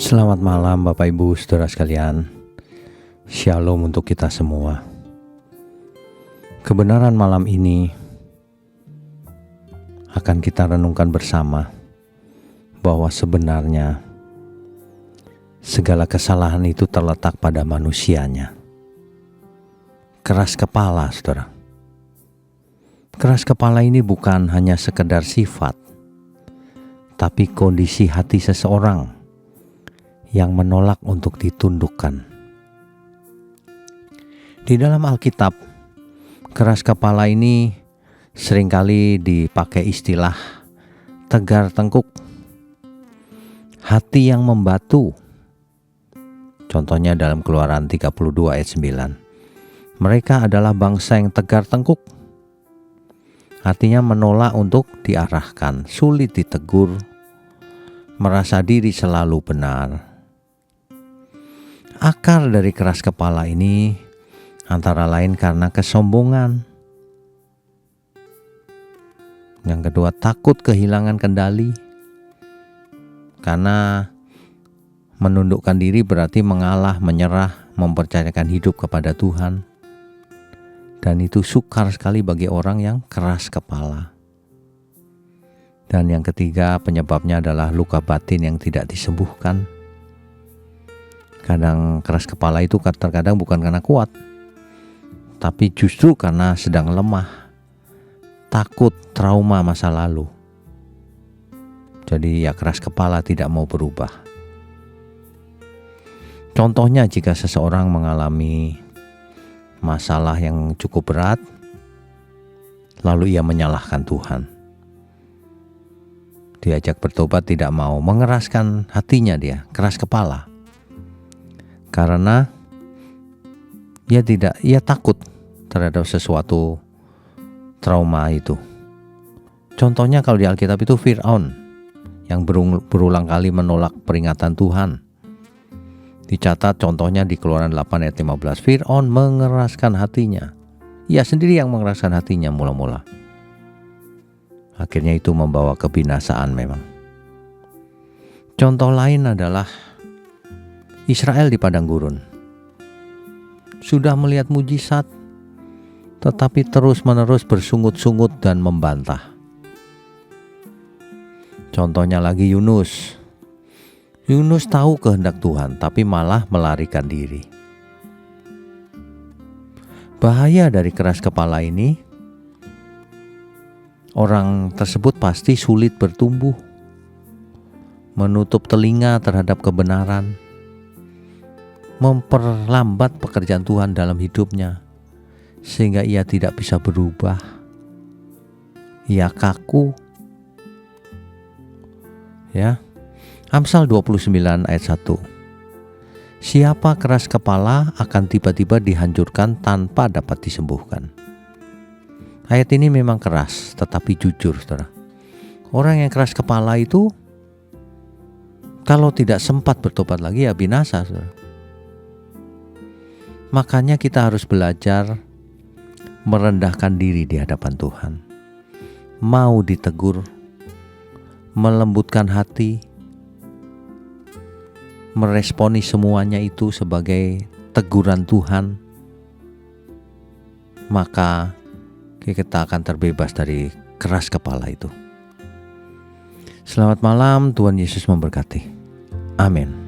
Selamat malam Bapak Ibu Saudara sekalian. Shalom untuk kita semua. Kebenaran malam ini akan kita renungkan bersama bahwa sebenarnya segala kesalahan itu terletak pada manusianya. Keras kepala, saudara. Keras kepala ini bukan hanya sekedar sifat, tapi kondisi hati seseorang yang menolak untuk ditundukkan. Di dalam Alkitab, keras kepala ini seringkali dipakai istilah tegar tengkuk, hati yang membatu. Contohnya dalam Keluaran 32 ayat 9. Mereka adalah bangsa yang tegar tengkuk. Artinya menolak untuk diarahkan, sulit ditegur, merasa diri selalu benar. Akar dari keras kepala ini antara lain karena kesombongan. Yang kedua, takut kehilangan kendali. Karena menundukkan diri berarti mengalah, menyerah, mempercayakan hidup kepada Tuhan. Dan itu sukar sekali bagi orang yang keras kepala. Dan yang ketiga, penyebabnya adalah luka batin yang tidak disembuhkan. Kadang keras kepala itu terkadang bukan karena kuat, tapi justru karena sedang lemah, takut, trauma masa lalu. Jadi keras kepala tidak mau berubah. Contohnya jika seseorang mengalami masalah yang cukup berat, lalu ia menyalahkan Tuhan. Diajak bertobat tidak mau, mengeraskan hatinya, dia keras kepala. Karena ia takut terhadap sesuatu trauma itu. Contohnya kalau di Alkitab itu Fir'aun yang berulang kali menolak peringatan Tuhan. Dicatat contohnya di Keluaran 8 ayat 15. Fir'aun mengeraskan hatinya. Ia sendiri yang mengeraskan hatinya mula-mula. Akhirnya itu membawa kebinasaan memang. Contoh lain adalah Israel di padang gurun. Sudah melihat mujizat, tetapi terus-menerus bersungut-sungut dan membantah. Contohnya lagi Yunus. Yunus tahu kehendak Tuhan, tapi malah melarikan diri. Bahaya dari keras kepala ini, orang tersebut pasti sulit bertumbuh, menutup telinga terhadap kebenaran, memperlambat pekerjaan Tuhan dalam hidupnya, sehingga ia tidak bisa berubah. Ia kaku. Amsal 29 ayat 1. Siapa keras kepala akan tiba-tiba dihancurkan tanpa dapat disembuhkan. Ayat ini memang keras, tetapi jujur, saudara. Orang yang keras kepala itu kalau tidak sempat bertobat lagi ya binasa, saudara. Makanya kita harus belajar merendahkan diri di hadapan Tuhan. Mau ditegur, melembutkan hati, meresponi semuanya itu sebagai teguran Tuhan, maka kita akan terbebas dari keras kepala itu. Selamat malam, Tuhan Yesus memberkati. Amin.